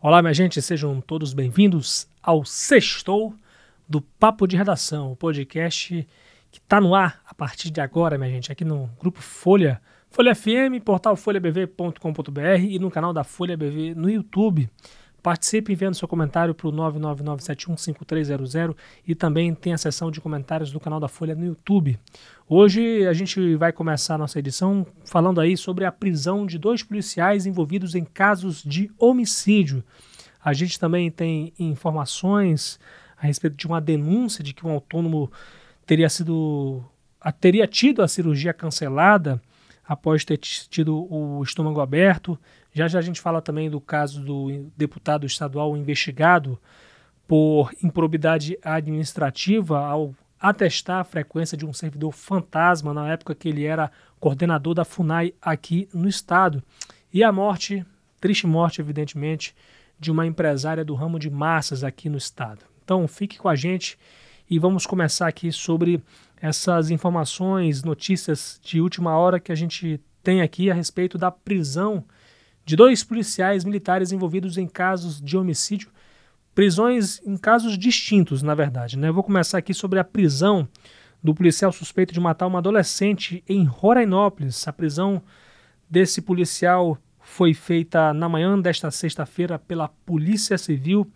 Olá, minha gente, sejam todos bem-vindos ao Sextou do Papo de Redação, o podcast que está no ar a partir de agora, minha gente, aqui no Grupo Folha, Folha FM, portal folhabv.com.br e no canal da Folha BV no YouTube. Participe enviando seu comentário para o 999715300 e também tem a seção de comentários do canal da Folha no YouTube. Hoje a gente vai começar a nossa edição falando aí sobre a prisão de 2 policiais envolvidos em casos de homicídio. A gente também tem informações a respeito de uma denúncia de que um autônomo teria tido a cirurgia cancelada após ter tido o estômago aberto. Já a gente fala também do caso do deputado estadual investigado por improbidade administrativa ao atestar a frequência de um servidor fantasma na época que ele era coordenador da FUNAI aqui no estado. E a morte, triste morte evidentemente, de uma empresária do ramo de massas aqui no estado. Então fique com a gente e vamos começar aqui sobre essas informações, notícias de última hora que a gente tem aqui a respeito da prisão de 2 policiais militares envolvidos em casos de homicídio, prisões em casos distintos, na verdade, né? Eu vou começar aqui sobre a prisão do policial suspeito de matar uma adolescente em Rorainópolis. A prisão desse policial foi feita na manhã desta sexta-feira pela Polícia Civil.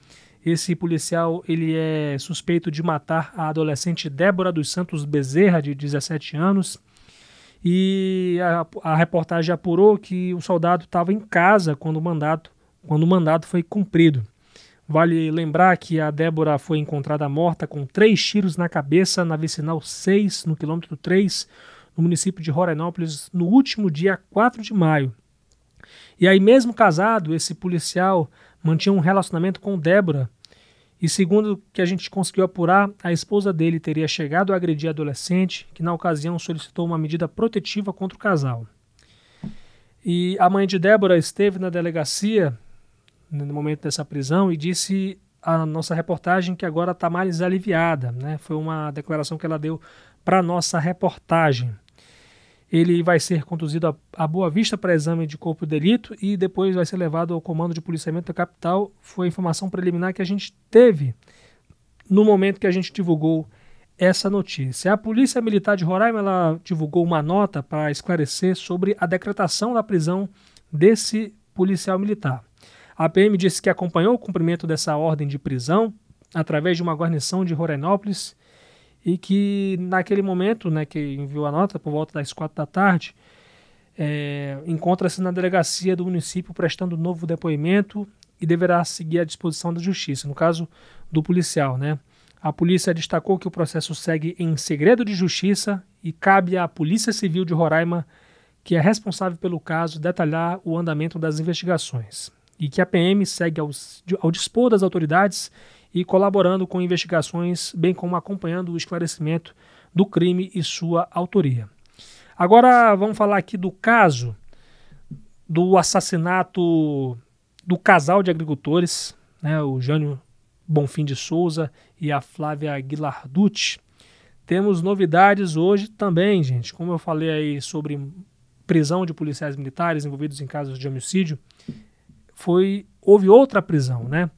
Esse policial ele é suspeito de matar a adolescente Débora dos Santos Bezerra, de 17 anos. E a reportagem apurou que o soldado estava em casa quando o mandato foi cumprido. Vale lembrar que a Débora foi encontrada morta com 3 tiros na cabeça na vicinal 6, no quilômetro 3, no município de Rorainópolis, no último dia 4 de maio. E aí, mesmo casado, esse policial mantinha um relacionamento com Débora. E segundo o que a gente conseguiu apurar, a esposa dele teria chegado a agredir a adolescente, que na ocasião solicitou uma medida protetiva contra o casal. E a mãe de Débora esteve na delegacia no momento dessa prisão e disse à nossa reportagem que agora está mais aliviada, né? Foi uma declaração que ela deu para a nossa reportagem. Ele vai ser conduzido a Boa Vista para exame de corpo de delito e depois vai ser levado ao comando de policiamento da capital. Foi a informação preliminar que a gente teve no momento que a gente divulgou essa notícia. A Polícia Militar de Roraima ela divulgou uma nota para esclarecer sobre a decretação da prisão desse policial militar. A PM disse que acompanhou o cumprimento dessa ordem de prisão através de uma guarnição de Rorainópolis e que naquele momento, né, que enviou a nota por volta das 4 da tarde, encontra-se na delegacia do município prestando novo depoimento e deverá seguir à disposição da justiça, no caso do policial, né? A polícia destacou que o processo segue em segredo de justiça e cabe à Polícia Civil de Roraima, que é responsável pelo caso, detalhar o andamento das investigações e que a PM segue ao dispor das autoridades e colaborando com investigações, bem como acompanhando o esclarecimento do crime e sua autoria. Agora vamos falar aqui do caso do assassinato do casal de agricultores, né, o Jânio Bonfim de Souza e a Flávia Guilarducci. Temos novidades hoje também, gente. Como eu falei aí sobre prisão de policiais militares envolvidos em casos de homicídio, houve outra prisão, né?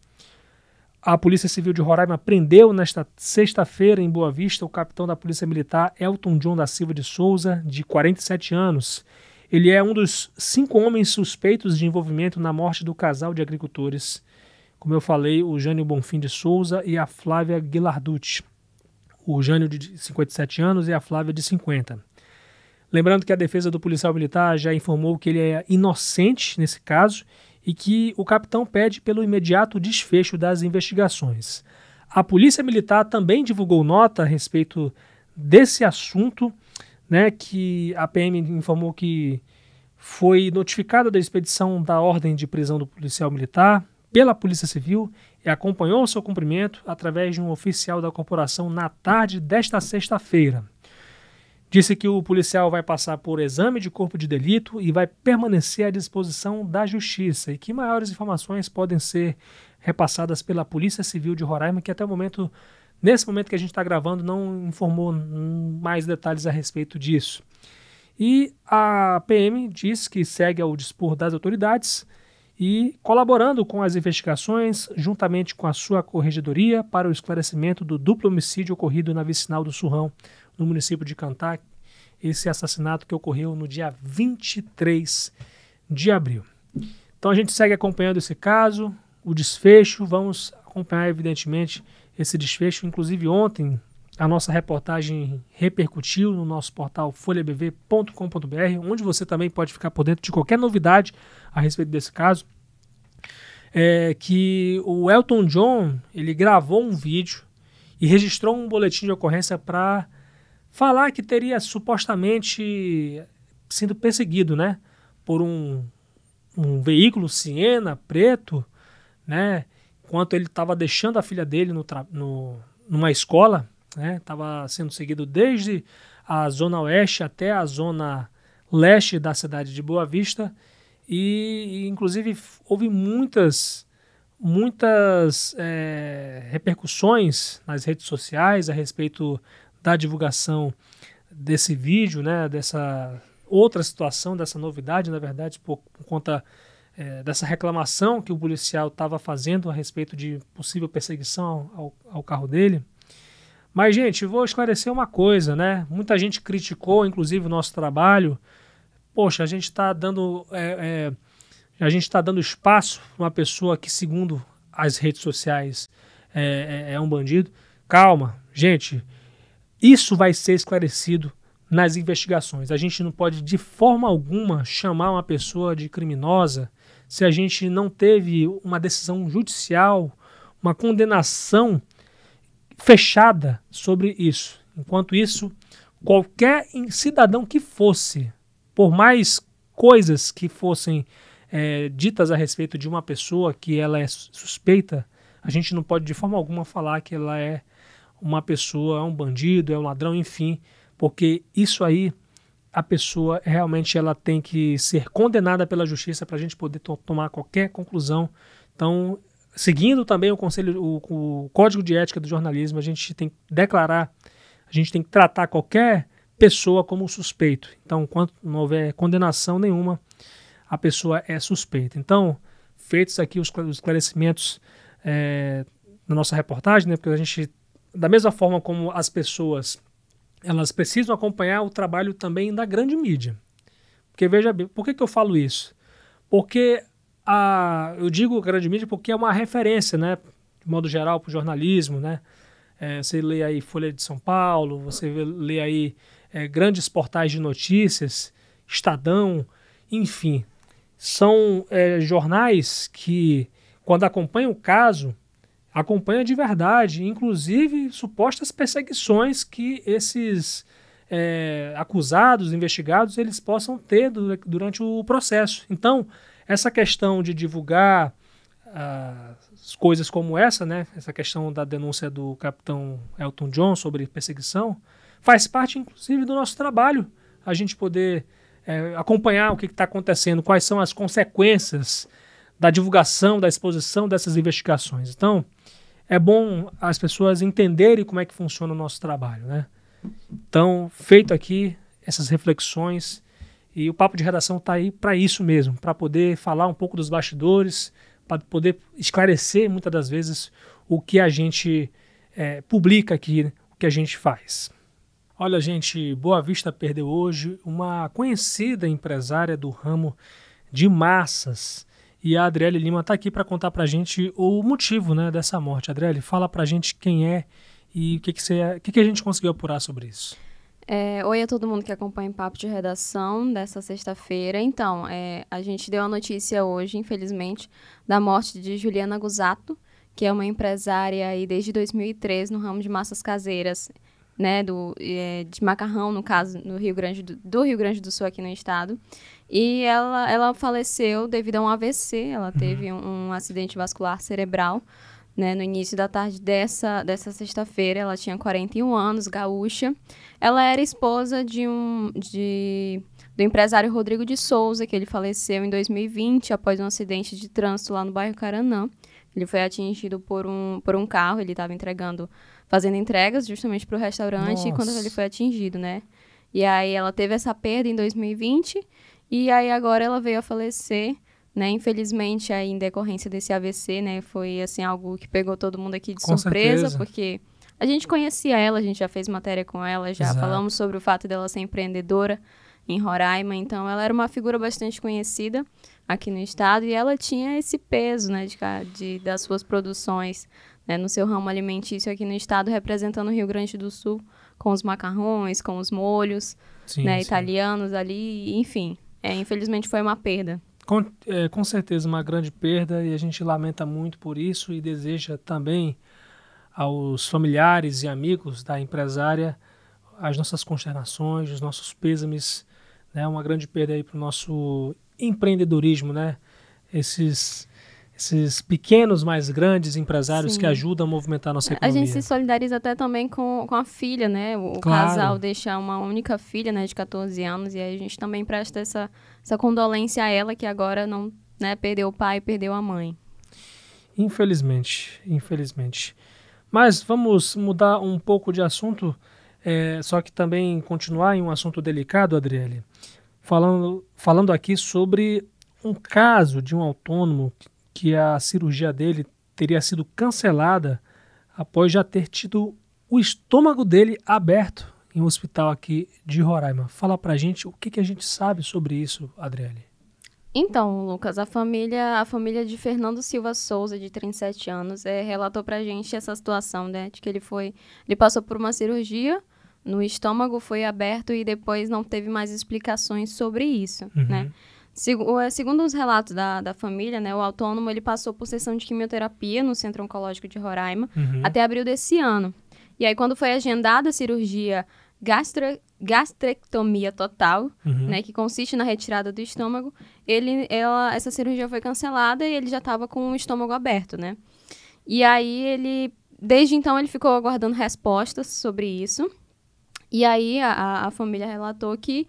A Polícia Civil de Roraima prendeu nesta sexta-feira em Boa Vista o capitão da Polícia Militar Elton John da Silva de Souza, de 47 anos. Ele é um dos 5 homens suspeitos de envolvimento na morte do casal de agricultores. Como eu falei, o Jânio Bonfim de Souza e a Flávia Guilarducci. O Jânio de 57 anos e a Flávia de 50. Lembrando que a defesa do policial militar já informou que ele é inocente nesse caso e que o capitão pede pelo imediato desfecho das investigações. A Polícia Militar também divulgou nota a respeito desse assunto, né, que a PM informou que foi notificada da expedição da ordem de prisão do policial militar pela Polícia Civil e acompanhou o seu cumprimento através de um oficial da corporação na tarde desta sexta-feira. Disse que o policial vai passar por exame de corpo de delito e vai permanecer à disposição da justiça e que maiores informações podem ser repassadas pela Polícia Civil de Roraima, que até o momento, nesse momento que a gente está gravando, não informou mais detalhes a respeito disso. E a PM diz que segue ao dispor das autoridades e colaborando com as investigações, juntamente com a sua corregedoria, para o esclarecimento do duplo homicídio ocorrido na Vicinal do Surrão, no município de Cantá. Esse assassinato que ocorreu no dia 23 de abril. Então a gente segue acompanhando esse caso, o desfecho, vamos acompanhar evidentemente esse desfecho. Inclusive ontem a nossa reportagem repercutiu no nosso portal folhabv.com.br, onde você também pode ficar por dentro de qualquer novidade a respeito desse caso. Que o Elton John, ele gravou um vídeo e registrou um boletim de ocorrência para falar que teria supostamente sido perseguido, né, por um veículo Siena preto, né, enquanto ele estava deixando a filha dele numa escola, né, estava sendo seguido desde a zona oeste até a zona leste da cidade de Boa Vista, e inclusive houve muitas repercussões nas redes sociais a respeito da divulgação desse vídeo, né, dessa outra situação, dessa novidade, na verdade, por conta dessa reclamação que o policial estava fazendo a respeito de possível perseguição ao carro dele. Mas, gente, vou esclarecer uma coisa, né? Muita gente criticou, inclusive, o nosso trabalho. Poxa, a gente está dando espaço para uma pessoa que, segundo as redes sociais, é um bandido. Calma, gente. Isso vai ser esclarecido nas investigações. A gente não pode, de forma alguma, chamar uma pessoa de criminosa se a gente não teve uma decisão judicial, uma condenação fechada sobre isso. Enquanto isso, qualquer cidadão que fosse, por mais coisas que fossem ditas a respeito de uma pessoa que ela é suspeita, a gente não pode de forma alguma falar que ela é uma pessoa, é um bandido, é um ladrão, enfim, porque isso aí, a pessoa realmente ela tem que ser condenada pela justiça para a gente poder tomar qualquer conclusão. Então, seguindo também o Código de Ética do Jornalismo, a gente tem que declarar, a gente tem que tratar qualquer pessoa como suspeito. Então, enquanto não houver condenação nenhuma, a pessoa é suspeita. Então, feitos aqui os esclarecimentos na nossa reportagem, né, porque a gente, da mesma forma como as pessoas, elas precisam acompanhar o trabalho também da grande mídia. Porque, veja bem, por que eu falo isso? Porque eu digo grande mídia porque é uma referência, né, de modo geral, para o jornalismo, né? Você lê aí Folha de São Paulo, você lê aí grandes portais de notícias, Estadão, enfim. São jornais que, quando acompanham o caso, acompanham de verdade, inclusive supostas perseguições que esses acusados, investigados, eles possam ter durante o processo. Então, essa questão de divulgar coisas como essa, né, essa questão da denúncia do capitão Elton John sobre perseguição, faz parte, inclusive, do nosso trabalho, a gente poder acompanhar o que está acontecendo, quais são as consequências da divulgação, da exposição dessas investigações. Então, é bom as pessoas entenderem como é que funciona o nosso trabalho, né? Então, feito aqui essas reflexões, e o Papo de Redação está aí para isso mesmo, para poder falar um pouco dos bastidores, para poder esclarecer muitas das vezes o que a gente publica aqui, o que a gente faz. Olha, gente, Boa Vista perdeu hoje uma conhecida empresária do ramo de massas. E a Adriele Lima está aqui para contar para a gente o motivo, né, dessa morte. Adriele, fala para a gente quem é e o que a gente conseguiu apurar sobre isso. Oi a todo mundo que acompanha o Papo de Redação dessa sexta-feira. Então, a gente deu a notícia hoje, infelizmente, da morte de Juliana Gusato, que é uma empresária aí desde 2003 no ramo de massas caseiras, né, de macarrão, no caso, no Rio Grande do Sul, aqui no estado. E ela faleceu devido a um AVC, ela teve um acidente vascular cerebral, né, no início da tarde dessa sexta-feira. Ela tinha 41 anos, gaúcha. Ela era esposa do empresário Rodrigo de Souza, que ele faleceu em 2020 após um acidente de trânsito lá no bairro Caranã. Ele foi atingido por um carro, ele estava fazendo entregas justamente para o restaurante. Nossa. E quando ele foi atingido, né? E aí ela teve essa perda em 2020 e aí agora ela veio a falecer né? Infelizmente, aí, em decorrência desse AVC, né, foi assim, algo que pegou todo mundo aqui de Com surpresa, certeza. porque a gente conhecia ela, a gente já fez matéria com ela, já Exato. falamos sobre o fato dela ser empreendedora em Roraima, então ela era uma figura bastante conhecida aqui no estado e ela tinha esse peso, né, das suas produções, né, no seu ramo alimentício aqui no estado, representando o Rio Grande do Sul, com os macarrões, com os molhos, Sim, né, sim. italianos ali, enfim, infelizmente foi uma perda. Com certeza uma grande perda e a gente lamenta muito por isso e deseja também aos familiares e amigos da empresária as nossas consternações, os nossos pêsames, né? Uma grande perda aí para o nosso empreendedorismo, né? Esses pequenos, mais grandes empresários Sim. que ajudam a movimentar a nossa A economia. gente se solidariza até também com a filha, né? O Claro. casal deixa uma única filha, né, de 14 anos, e aí a gente também presta essa condolência a ela, que agora não, né, perdeu o pai, perdeu a mãe. Infelizmente. Mas vamos mudar um pouco de assunto, só que também continuar em um assunto delicado, Adriele. Falando aqui sobre um caso de um autônomo que a cirurgia dele teria sido cancelada após já ter tido o estômago dele aberto em um hospital aqui de Roraima. Fala pra gente o que a gente sabe sobre isso, Adriele. Então, Lucas, a família de Fernando Silva Souza, de 37 anos, relatou pra gente essa situação, né, de que ele passou por uma cirurgia no estômago, foi aberto e depois não teve mais explicações sobre isso, né? Segundo os relatos da família, né, o autônomo ele passou por sessão de quimioterapia no Centro Oncológico de Roraima até abril desse ano. E aí, quando foi agendada a cirurgia gastrectomia total, né, que consiste na retirada do estômago, essa cirurgia foi cancelada e ele já estava com o estômago aberto, né? E aí, desde então, ele ficou aguardando respostas sobre isso. E aí, a família relatou que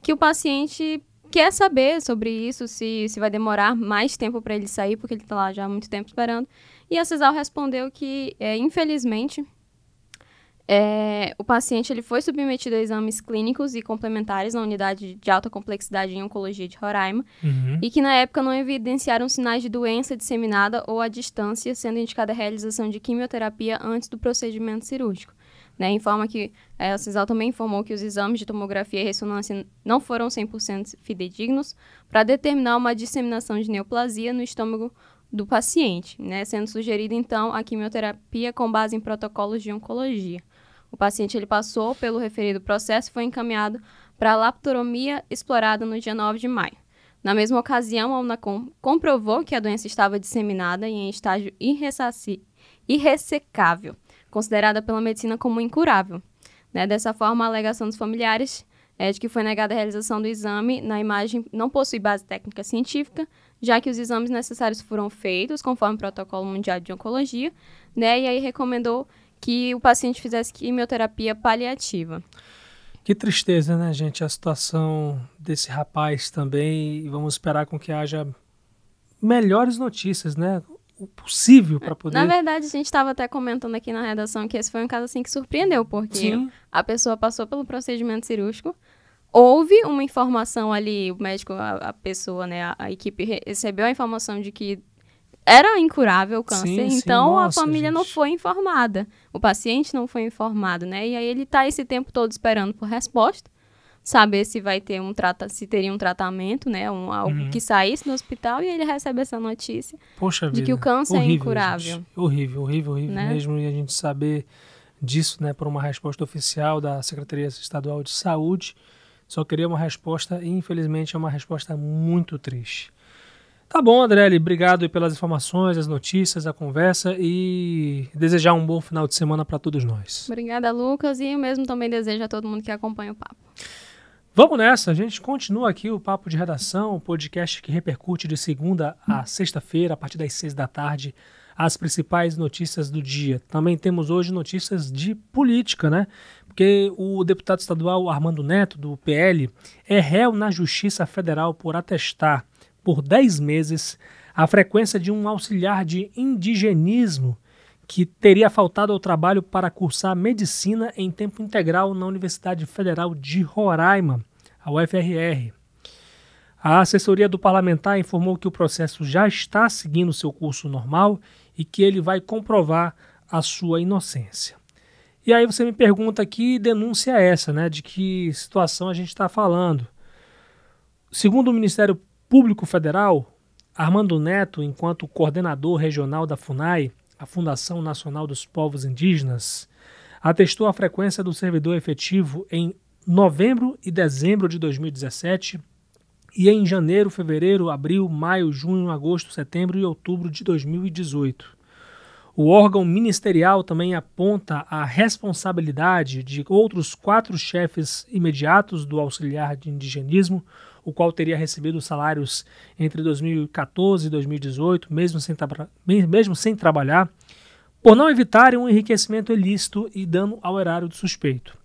o paciente quer saber sobre isso, se vai demorar mais tempo para ele sair, porque ele está lá já há muito tempo esperando. E a CISAL respondeu que, infelizmente, o paciente ele foi submetido a exames clínicos e complementares na unidade de alta complexidade em oncologia de Roraima e que, na época, não evidenciaram sinais de doença disseminada ou à distância, sendo indicada a realização de quimioterapia antes do procedimento cirúrgico. Né, informa que a CISAL também informou que os exames de tomografia e ressonância não foram 100% fidedignos para determinar uma disseminação de neoplasia no estômago do paciente, né, sendo sugerida, então, a quimioterapia com base em protocolos de oncologia. O paciente ele passou pelo referido processo e foi encaminhado para a laparotomia explorada no dia 9 de maio. Na mesma ocasião, a UNACOM comprovou que a doença estava disseminada e em estágio irressecável, considerada pela medicina como incurável. Né? Dessa forma, a alegação dos familiares é de que foi negada a realização do exame na imagem não possui base técnica científica, já que os exames necessários foram feitos conforme o protocolo mundial de oncologia, né? E aí recomendou que o paciente fizesse quimioterapia paliativa. Que tristeza, né, gente? A situação desse rapaz também. E vamos esperar com que haja melhores notícias, né? O possível para poder... Na verdade, a gente estava até comentando aqui na redação que esse foi um caso assim que surpreendeu, porque Sim. A pessoa passou pelo procedimento cirúrgico, houve uma informação ali, o médico, a pessoa, né, a equipe recebeu a informação de que era incurável o câncer, Sim, então nossa, a família gente. não foi informada, o paciente não foi informado, né, e aí ele está esse tempo todo esperando por resposta, saber se vai ter se teria um tratamento, né, algo que saísse do hospital, e ele recebe essa notícia. Poxa de vida, que o câncer horrível, é incurável. Gente. Horrível Né? mesmo, e a gente saber disso, né, por uma resposta oficial da Secretaria Estadual de Saúde. Só queria uma resposta e, infelizmente, é uma resposta muito triste. Tá bom, Adriele, obrigado pelas informações, as notícias, a conversa e desejar um bom final de semana para todos nós. Obrigada, Lucas, e eu mesmo também desejo a todo mundo que acompanha o papo. Vamos nessa, a gente continua aqui o Papo de Redação, o podcast que repercute de segunda a sexta-feira, a partir das 6 da tarde, as principais notícias do dia. Também temos hoje notícias de política, né? Porque o deputado estadual Armando Neto, do PL, é réu na Justiça Federal por atestar por 10 meses a frequência de um auxiliar de indigenismo que teria faltado ao trabalho para cursar medicina em tempo integral na Universidade Federal de Roraima, a UFRR. A assessoria do parlamentar informou que o processo já está seguindo seu curso normal e que ele vai comprovar a sua inocência. E aí você me pergunta que denúncia é essa, né? De que situação a gente está falando? Segundo o Ministério Público Federal, Armando Neto, enquanto coordenador regional da FUNAI, a Fundação Nacional dos Povos Indígenas, atestou a frequência do servidor efetivo em novembro e dezembro de 2017 e em janeiro, fevereiro, abril, maio, junho, agosto, setembro e outubro de 2018. O órgão ministerial também aponta a responsabilidade de outros 4 chefes imediatos do auxiliar de indigenismo, o qual teria recebido salários entre 2014 e 2018, mesmo sem trabalhar, por não evitarem um enriquecimento ilícito e dano ao erário do suspeito.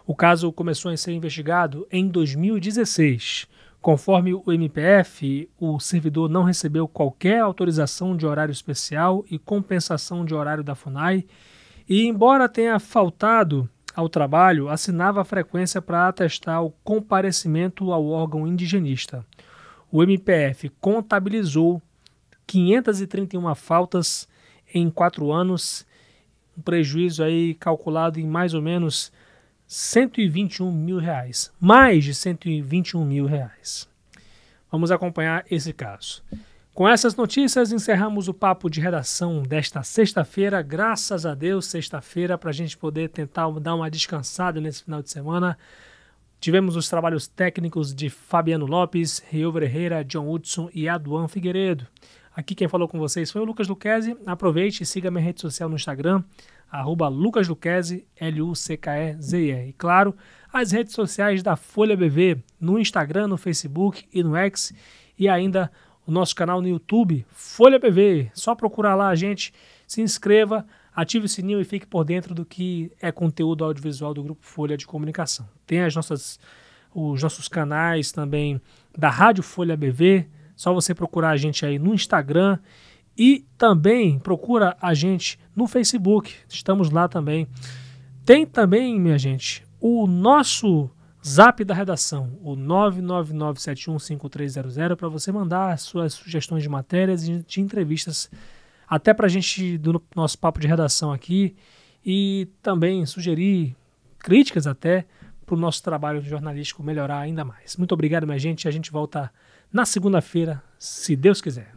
O caso começou a ser investigado em 2016. Conforme o MPF, o servidor não recebeu qualquer autorização de horário especial e compensação de horário da FUNAI e, embora tenha faltado ao trabalho, assinava a frequência para atestar o comparecimento ao órgão indigenista. O MPF contabilizou 531 faltas em 4 anos, um prejuízo aí calculado em mais ou menos R$121 mil, mais de R$121 mil. Vamos acompanhar esse caso. Com essas notícias, encerramos o papo de redação desta sexta-feira. Graças a Deus, sexta-feira, para a gente poder tentar dar uma descansada nesse final de semana. Tivemos os trabalhos técnicos de Fabiano Lopes, Riover Herrera, John Hudson e Aduan Figueiredo. Aqui quem falou com vocês foi o Lucas Luquezzi. Aproveite e siga minha rede social no Instagram, @LucasLuquezzi, LUCKEZI. E claro, as redes sociais da Folha BV, no Instagram, no Facebook e no X. E ainda o nosso canal no YouTube, Folha BV. Só procurar lá a gente, se inscreva, ative o sininho e fique por dentro do que é conteúdo audiovisual do Grupo Folha de Comunicação. Tem os nossos canais também da Rádio Folha BV, só você procurar a gente aí no Instagram e também procura a gente no Facebook, estamos lá também. Tem também, minha gente, o nosso Zap da redação, o 999715300, para você mandar as suas sugestões de matérias e de entrevistas, até para a gente, do nosso papo de redação aqui, e também sugerir críticas até para o nosso trabalho jornalístico melhorar ainda mais. Muito obrigado, minha gente. A gente volta na segunda-feira, se Deus quiser.